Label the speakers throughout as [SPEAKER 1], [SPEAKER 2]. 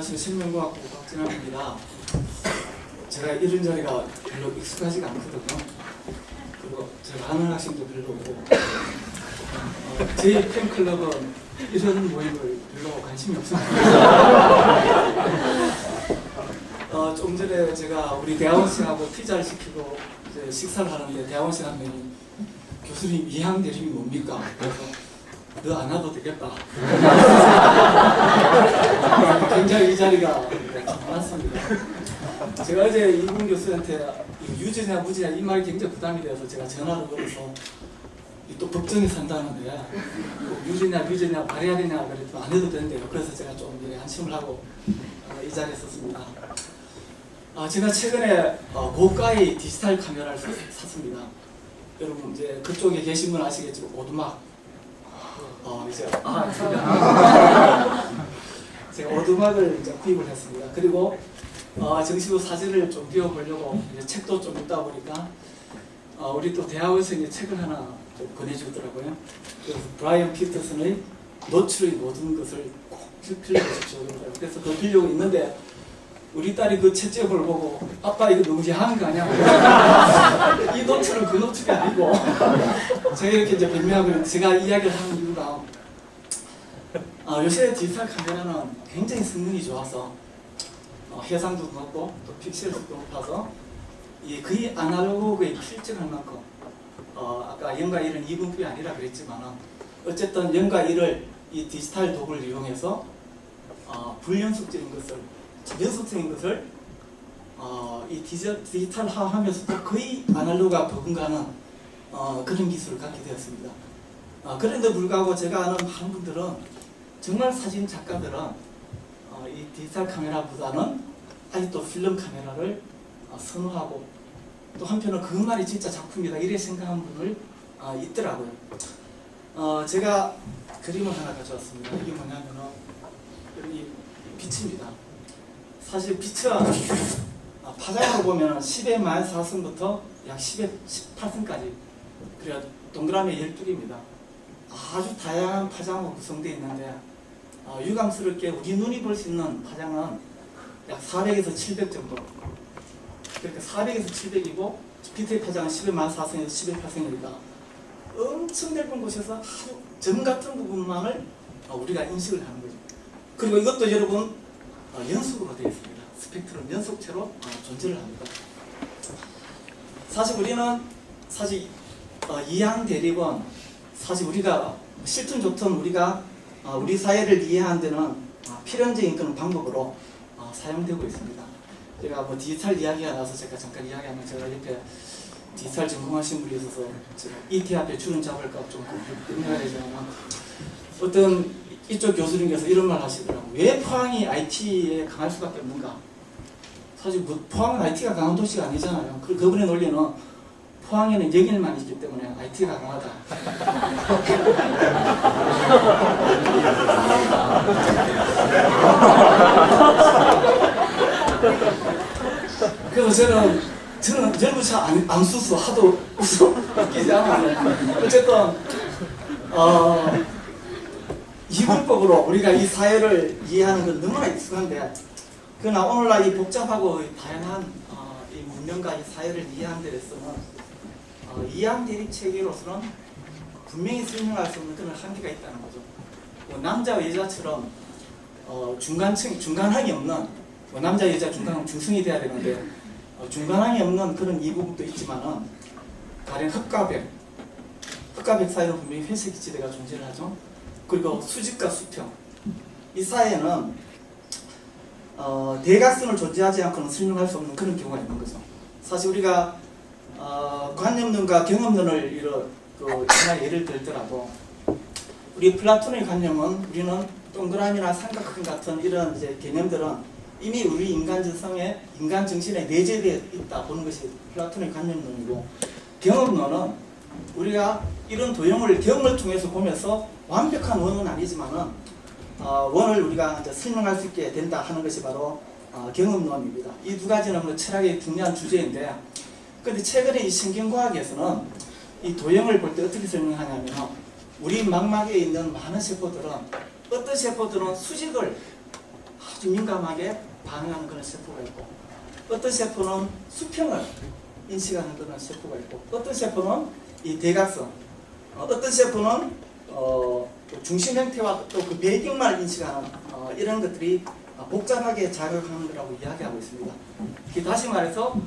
[SPEAKER 1] 안녕하세요. 생명과학부 박진환입니다. 제가 이런 자리가 별로 익숙하지가 않거든요. 그리고 제가 아는 학생도 별로 없고 제 팬클럽은 이런 모임을 별로 관심이 없습니다. 좀 전에 제가 우리 대학원생하고 피자를 시키고 이제 식사를 하는데 대학원생 한 명이 교수님 이항 대립이 뭡니까? 그래서 너 안 와도 되겠다. 굉장히 이 자리가 많았습니다. 제가 어제 이분 교수한테 유죄냐 무죄냐 이 말이 굉장히 부담이 되어서 제가 전화를 걸어서 또 법정에 산다는데 유죄냐 무죄냐 말해야 되냐 그랬더니 안 해도 된대요. 그래서 제가 좀 안심을 하고 이 자리에 섰습니다. 제가 최근에 고가의 디지털 카메라를 샀습니다. 여러분 이제 그쪽에 계신 분 아시겠지만 오두막 이제 제가 오두막을 이제 구입을 했습니다. 그리고 정식으로 사진을 좀 띄워보려고 이제 책도 좀 읽다 보니까 우리 또 대학원생이 책을 하나 좀 권해주더라고요. 그래서 브라이언 피터슨의 노출의 모든 것을 꼭 빌려주십시오. 그래서 그거 빌려고 있는데 우리 딸이 그 채찍을 보고 아빠 이거 너무 야한 거 아니야? 이 노출은 그 노출이 아니고 제가 이렇게 이제 변명하고 있는데 제가 이야기를 하는 이유가 요새 디지털 카메라는 굉장히 성능이 좋아서 해상도 높고 또 픽셀도 높아서 거의 아날로그에 필적할 만큼 아까 0과 1은 2분법이 아니라 그랬지만 어쨌든 0과 1을 이 디지털 도구를 이용해서 불연속적인 것을 연속적인 것을 이 디지털화하면서도 거의 아날로그와 버금가는 그런 기술을 갖게 되었습니다. 그런데 불구하고 제가 아는 많은 분들은 정말 사진 작가들은 이 디지털 카메라보다는 아직도 필름 카메라를 선호하고 또 한편으로 그것만이 진짜 작품이다 이렇게 생각하는 분들 있더라고요. 제가 그림을 하나 가져왔습니다. 이게 뭐냐면은 여기 빛입니다. 사실 빛은 파장으로 보면 10의 -4승부터 약 10의 18승까지 그래야 동그라미 12개입니다. 아주 다양한 파장으로 구성되어 있는데 유감스럽게 우리 눈이 볼 수 있는 파장은 약 400에서 700 정도. 그러니까 400에서 700이고 빛의 파장은 10의 -4승에서 10의 8승이니까 엄청 넓은 곳에서 아주 점 같은 부분만을 우리가 인식을 하는 거죠. 그리고 이것도 여러분 연속으로 되어 있습니다. 스펙트럼 연속체로 존재를 합니다. 사실 우리는 이항 대립은 사실 우리가 싫든 좋든 우리가 우리 사회를 이해하는 데는 필연적인 그런 방법으로 사용되고 있습니다. 제가 뭐 디지털 이야기가 나와서 제가 잠깐 이야기하면 제가 옆에 디지털 전공하신 분이 있어서 제가 이티 앞에 줄은 잡을까 좀 염려가 되지만 어떤 이쪽 교수님께서 이런 말 하시더라고요. 왜 포항이 IT에 강할 수밖에 없는가? 사실 포항은 IT가 강한 도시가 아니잖아요. 그분의 논리는 포항에는 영일만 있기 때문에 IT가 강하다. 그래서 저는 잘 안 웃어 하도 웃기지 않아요. 어쨌든 이분법으로 우리가 이 사회를 이해하는 건 너무나 익숙한데 그러나 오늘날 이 복잡하고 다양한 이 문명과 이 사회를 이해하는 데 있어서는 이항 대립 체계로서는 분명히 설명할 수 없는 그런 한계가 있다는 거죠. 남자와 여자처럼 중간항이 없는 남자 여자 중성이 돼야 되는데 중간항이 없는 그런 이 부분도 있지만은 가령 흙과 벽 사이는 분명히 회색 지대가 존재를 하죠. 그리고 수직과 수평 이 사이에는 대각선을 존재하지 않고는 설명할 수 없는 그런 경우가 있는 거죠. 사실 우리가 관념론과 경험론을 하나 예를 들더라도 우리 플라톤의 관념은 우리는 동그라미나 삼각형 같은 이런 이제 개념들은 이미 우리 인간 정신에 내재되어 있다 보는 것이 플라톤의 관념론이고 경험론은 우리가 이런 도형을 경험을 통해서 보면서 완벽한 원은 아니지만은 원을 우리가 이제 설명할 수 있게 된다 하는 것이 바로 경험론입니다. 이 두 가지는 뭐 철학의 중요한 주제인데, 그런데 최근에 이 신경과학에서는 이 도형을 볼 때 어떻게 설명하냐면 우리 망막에 있는 많은 세포들은 어떤 세포들은 수직을 아주 아주 민감하게 반응하는 그런 세포가 있고, 어떤 세포는 수평을 인식하는 그런 세포가 있고, 어떤 세포는 이 대각선, 어떤 세포는 중심 형태와 또 그 배경만 인식하는 이런 것들이 복잡하게 작용하는 거라고 이야기하고 있습니다. 다시 말해서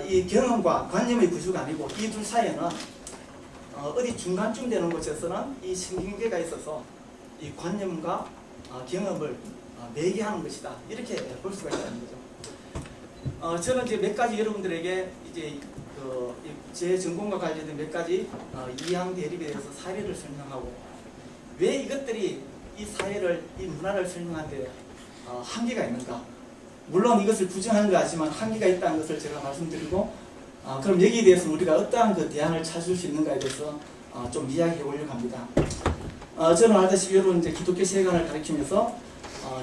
[SPEAKER 1] 이 경험과 관념의 구조가 아니고 이 둘 사이에는 어디 중간쯤 되는 곳에서는 이 신경계가 있어서 이 관념과 경험을 매개하는 것이다, 이렇게 볼 수가 있다는 거죠. 저는 이제 몇 가지 여러분들에게 이제 제 전공과 관련된 몇 가지 이양 대립에 대해서 사례를 설명하고, 왜 이것들이 이 사회를, 이 문화를 설명하는데 한계가 있는가. 물론 이것을 부정하는 것 같지만 한계가 있다는 것을 제가 말씀드리고, 그럼 여기에 대해서 우리가 어떠한 그 대안을 찾을 수 있는가에 대해서 좀 이야기해 보려고 합니다. 저는 알다시피 여러분 이제 기독교 세관을 가르치면서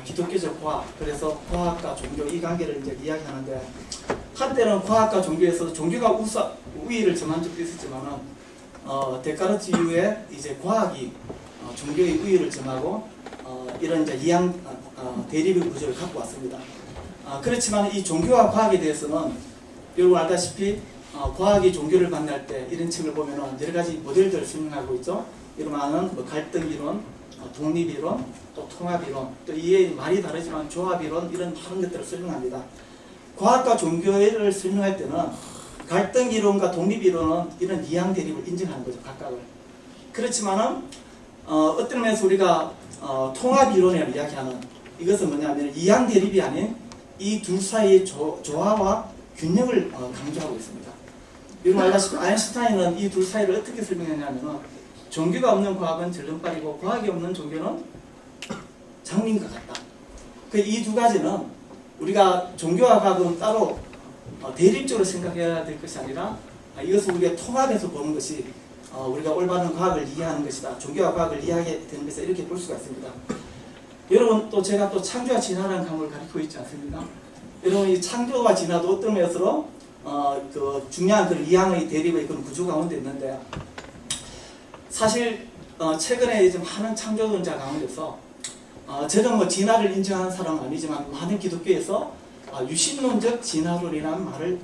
[SPEAKER 1] 기독교적 과학, 그래서 과학과 종교 이 관계를 이제 이야기하는데, 한때는 과학과 종교에서 종교가 우위를 점한 적도 있었지만은 데카르트 이후에 이제 과학이 종교의 우위를 점하고 이런 이제 이양 대립의 구조를 갖고 왔습니다. 그렇지만 이 종교와 과학에 대해서는 여러분 알다시피 과학이 종교를 만날 때 이런 책을 보면은 여러 가지 모델들을 설명하고 있죠. 이러면은 뭐 갈등 이론, 독립 이론, 또 통합 이론, 또 이에 말이 다르지만 조합 이론, 이런 많은 것들을 설명합니다. 과학과 종교를 설명할 때는 갈등 이론과 독립 이론은 이런 이양 대립을 인정하는 거죠, 각각을. 그렇지만은 어떤 면에서 우리가 통합 이론이라고 이야기하는 이것은 뭐냐면 이양 대립이 아닌 이 둘 사이의 조화와 균형을 강조하고 있습니다. 여러분 알다시피 아인슈타인은 이 둘 사이를 어떻게 설명했냐면, 종교가 없는 과학은 절름발이고 과학이 없는 종교는 장미인과 같다. 이 두 가지는 우리가 종교와 과학은 따로 대립적으로 생각해야 될 것이 아니라 이것을 우리가 통합해서 보는 것이 우리가 올바른 과학을 이해하는 것이다. 종교와 과학을 이해하게 되는 것이다. 이렇게 볼 수가 있습니다. 여러분 또 제가 또 창조와 진화라는 과목을 가르치고 있지 않습니까? 여러분 이 창조와 진화도 어떤 면에서 그 중요한 그 이양의 대립의 그런 구조 가운데 있는데, 사실 최근에 좀 많은 창조론자 가운데서 저는 뭐 진화를 인정하는 사람은 아니지만 많은 기독교에서 유신론적 진화론이라는 말을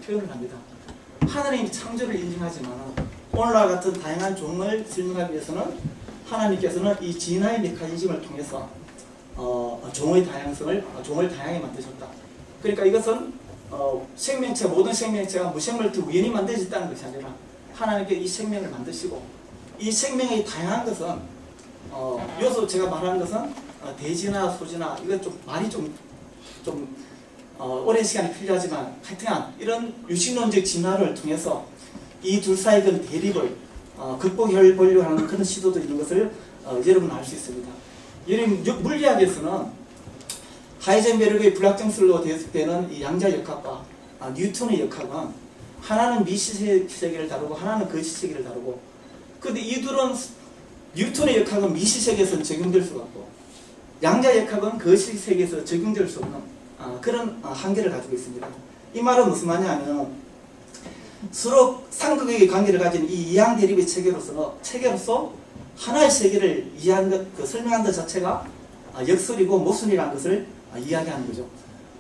[SPEAKER 1] 표현을 합니다. 하나님이 창조를 인정하지만 오늘날 같은 다양한 종을 설명하기 위해서는 하나님께서는 이 진화의 메커니즘을 통해서 종의 다양성을 종을 다양하게 만드셨다. 그러니까 이것은 생명체, 모든 생명체가 무생물도 우연히 만들어졌다는 것이 아니라 하나님께 이 생명을 만드시고, 이 생명의 다양한 것은 여기서 제가 말하는 것은 대진화, 소진화, 이건 좀 말이 좀 오랜 시간이 필요하지만 하여튼 이런 유신론적 진화를 통해서 이 둘 사이의 그 대립을 극복해 보려고 하는 그런 시도도 있는 것을 여러분 알 수 있습니다. 이런 물리학에서는 하이젠베르그의 불확정술로 되는 이 양자역학과 뉴턴의 역학은 하나는 미시세계를 다루고 하나는 거시세계를 다루고, 근데 이 둘은 뉴턴의 역학은 미시세계에서 적용될 수가 없고 양자역학은 거시세계에서 적용될 수 없는 그런 한계를 가지고 있습니다. 이 말은 무슨 말이냐면, 서로 상극의 관계를 가진 이 이양 대립의 체계로서 하나의 세계를 이해하는 것, 설명하는 것 자체가 역설이고 모순이라는 것을 이야기하는 거죠.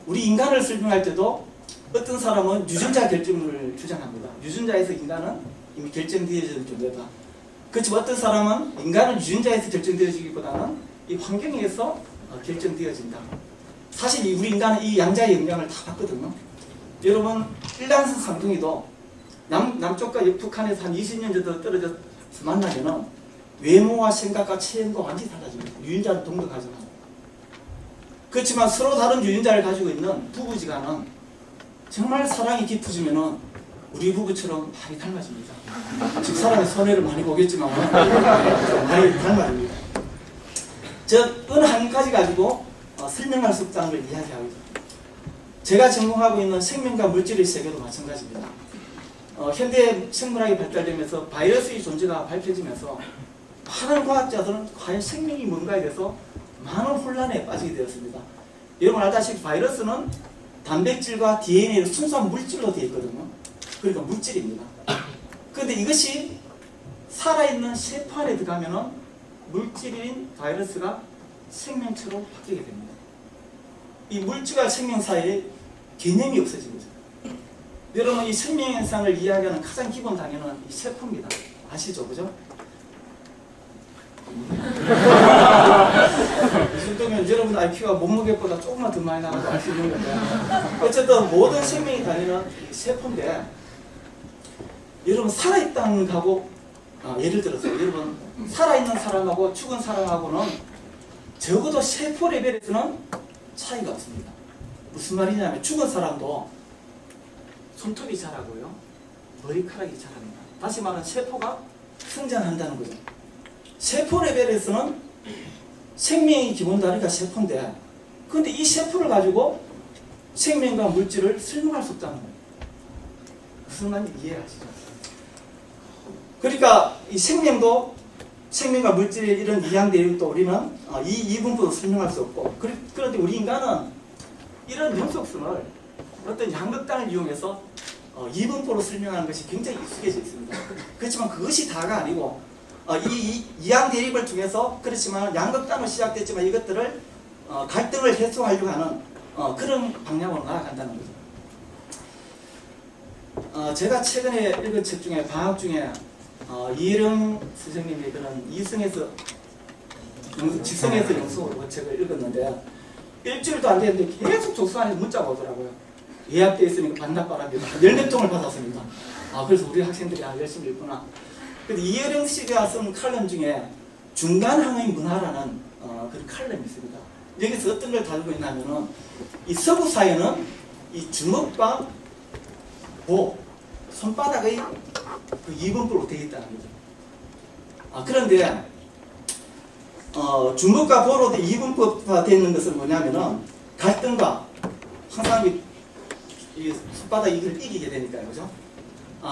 [SPEAKER 1] 우리 인간을 설명할 때도 어떤 사람은 유전자 결정을 주장합니다. 유전자에서 인간은 이미 결정되어진 존재다. 그렇지만 어떤 사람은 인간은 유전자에서 결정되어지기보다는 이 환경에서 결정되어진다. 사실 우리 인간은 이 양자의 영향을 다 받거든요. 여러분 일란성 쌍둥이도 남쪽과 북한에서 한 20년 정도 떨어져서 만나면은 외모와 생각과 체형과 완전히 달라집니다. 유전자는 동등하지만. 그렇지만 서로 다른 유전자를 가지고 있는 부부지간은 정말 사랑이 깊어지면은 우리 부부처럼 많이 닮아집니다. 집 사람의 손해를 많이 보겠지만 많이 닮아집니다. 어느 한 가지 가지고 설명할 수 없다는 걸 이야기하고 있습니다. 제가 전공하고 있는 생명과 물질의 세계도 마찬가지입니다. 현대 생물학이 발달되면서 바이러스의 존재가 밝혀지면서 많은 과학자들은 과연 생명이 뭔가에 대해서 많은 혼란에 빠지게 되었습니다. 여러분 알다시피 바이러스는 단백질과 DNA로 순수한 물질로 되어 있거든요. 그러니까 물질입니다. 그런데 이것이 살아있는 세포 안에 들어가면 물질인 바이러스가 생명체로 바뀌게 됩니다. 이 물질과 생명 사이에 개념이 없어진 거죠. 여러분 이 생명 현상을 이야기하는 가장 기본 단위는 이 세포입니다. 아시죠, 그죠? 이 정도면 여러분 IQ가 몸무게보다 조금만 더 많이 나가도 알 수 있는 건데, 어쨌든 모든 생명의 단위는 이 세포인데, 여러분 살아있다는 거하고 예를 들어서 여러분 살아있는 사람하고 죽은 사람하고는 적어도 세포 레벨에서는 차이가 없습니다. 무슨 말이냐면 죽은 사람도 손톱이 자라고요, 머리카락이 자랍니다. 다시 말하면 세포가 성장한다는 거죠. 세포 레벨에서는 생명의 기본 단위가 세포인데, 그런데 이 세포를 가지고 생명과 물질을 설명할 수 없다는 거예요. 무슨 말인지 이해하시죠? 그러니까 이 생명도, 생명과 물질의 이런 이양 대립도 우리는 이 이분포도 설명할 수 없고, 그런데 우리 인간은 이런 연속성을 어떤 양극단을 이용해서 이분포로 설명하는 것이 굉장히 익숙해져 있습니다. 그렇지만 그것이 다가 아니고 이 이양 대립을 통해서, 그렇지만 양극단으로 시작됐지만 이것들을 갈등을 해소하려고 하는 그런 방향으로 나아간다는 거죠. 제가 최근에 읽은 책 중에 방학 중에 이혜령 선생님의 그런 지성에서 영성으로 책을 읽었는데, 일주일도 안 됐는데 계속 조수안에서 문자가 오더라고요. 예약되어 있으니까 반납바랍니다. 10통을 받았습니다. 그래서 우리 학생들이 열심히 읽구나. 근데 이혜령 씨가 쓴 칼럼 중에 중간항의 문화라는 그런 칼럼이 있습니다. 여기서 어떤 걸 다루고 있냐면은, 이 서구 사회는 이 주먹과 보, 손바닥의 그 이분법으로 되어 있다는 거죠. 그런데 주먹과 보로 이분법화 되어 있는 것은 뭐냐면은 갈등과 항상 이 손바닥 이걸 이기게 되니까요, 그죠?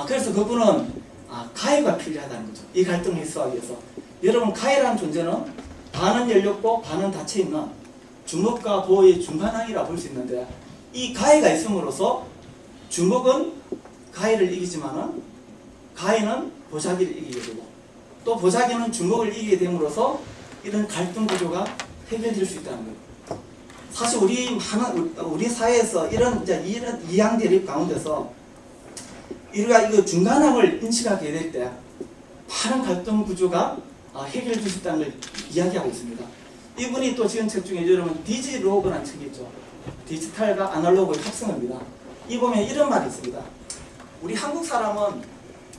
[SPEAKER 1] 그래서 그분은 가해가 필요하다는 거죠. 이 갈등을 해소하기 위해서. 여러분, 가해라는 존재는 반은 열렸고 반은 닫혀 있는 주먹과 보의 중간항이라 볼 수 있는데, 이 가해가 있음으로써 주먹은 가해를 이기지만은 가해는 보자기를 이기게 되고, 또 보자기는 주먹을 이기게 됨으로써 이런 갈등 구조가 해결될 수 있다는 거예요. 사실 우리 사회에서 이런 이양 대립 가운데서 우리가 이거 중간항을 인식하게 될 때 많은 갈등 구조가 해결될 수 있다는 걸 이야기하고 있습니다. 이분이 또 지은 책 중에 여러분 디지로그라는 책이 있죠. 디지털과 아날로그의 합성어입니다. 이 보면 이런 말이 있습니다. 우리 한국 사람은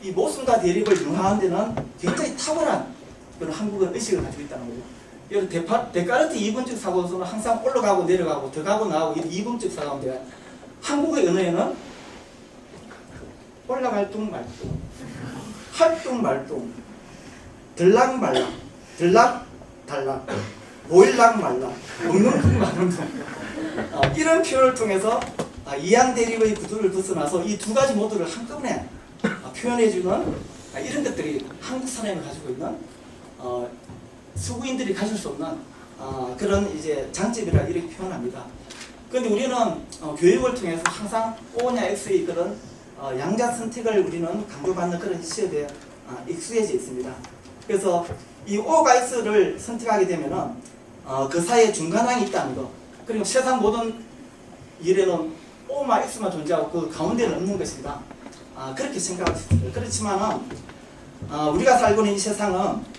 [SPEAKER 1] 이 모순과 대립을 융화하는 데는 굉장히 탁월한 그런 한국의 의식을 가지고 있다는 거죠. 여러분 데카르트 이분적 사고는 항상 올라가고 내려가고 더 가고 나가고 이런 이분적 사고인데, 한국의 언어에는 올라갈 둥 말둥, 할둥 말둥, 들락말락, 들락달락, 보일락말락, 먹는 둥 마는 둥, 이런 표현을 통해서 이양 대립의 구도를 벗어나서 이 두 가지 모두를 한꺼번에 표현해주는 이런 것들이 한국 사람이 가지고 있는 서구인들이 가질 수 없는 그런 이제 장점이라 이렇게 표현합니다. 그런데 우리는 교육을 통해서 항상 O냐 X의 그런 양자 선택을 우리는 강조받는 그런 시험에 익숙해져 있습니다. 그래서 이 O가 X를 선택하게 되면은 그 사이에 중간항이 있다는 거, 그리고 세상 모든 일에는 O만 X만 존재하고 그 가운데는 없는 것이다. 그렇게 생각할 수 있습니다. 그렇지만 우리가 살고 있는 이 세상은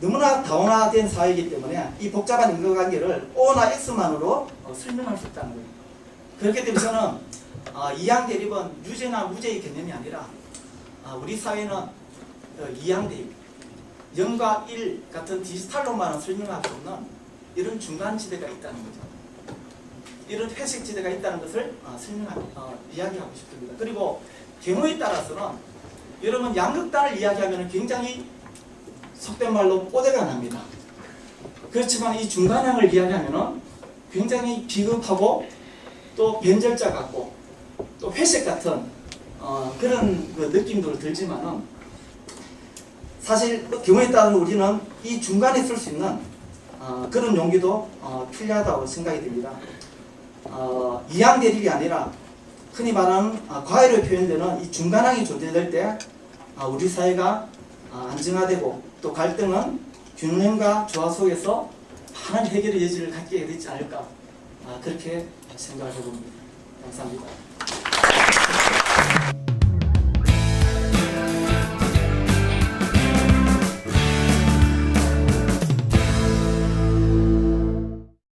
[SPEAKER 1] 너무나 다원화된 사회이기 때문에 이 복잡한 인과관계를 O나 X만으로 설명할 수 있다는 거예요. 그렇기 때문에 저는 이양 대립은 유죄나 무죄의 개념이 아니라 우리 사회는 이양 대립, 0과 1 같은 디지털로만은 설명할 수 없는 이런 중간지대가 있다는 거죠. 이런 회색지대가 있다는 것을 이야기하고 싶습니다. 그리고 경우에 따라서는 여러분 양극단을 이야기하면 굉장히 속된 말로 뽀대가 납니다. 그렇지만 이 중간항을 이야기하면 굉장히 비겁하고 또 변절자 같고 또 회색 같은 그런 그 느낌도 들지만은, 사실 경우에 따라서 우리는 이 중간에 쓸 수 있는 그런 용기도 필요하다고 생각이 듭니다. 이양 대립이 아니라 흔히 말하는 과외로 표현되는 이 중간항이 존재될 때 우리 사회가 안정화되고 또 갈등은 균형과 조화 속에서 많은 해결의 여지를 갖게 되지 않을까, 그렇게 생각을 해봅니다. 감사합니다.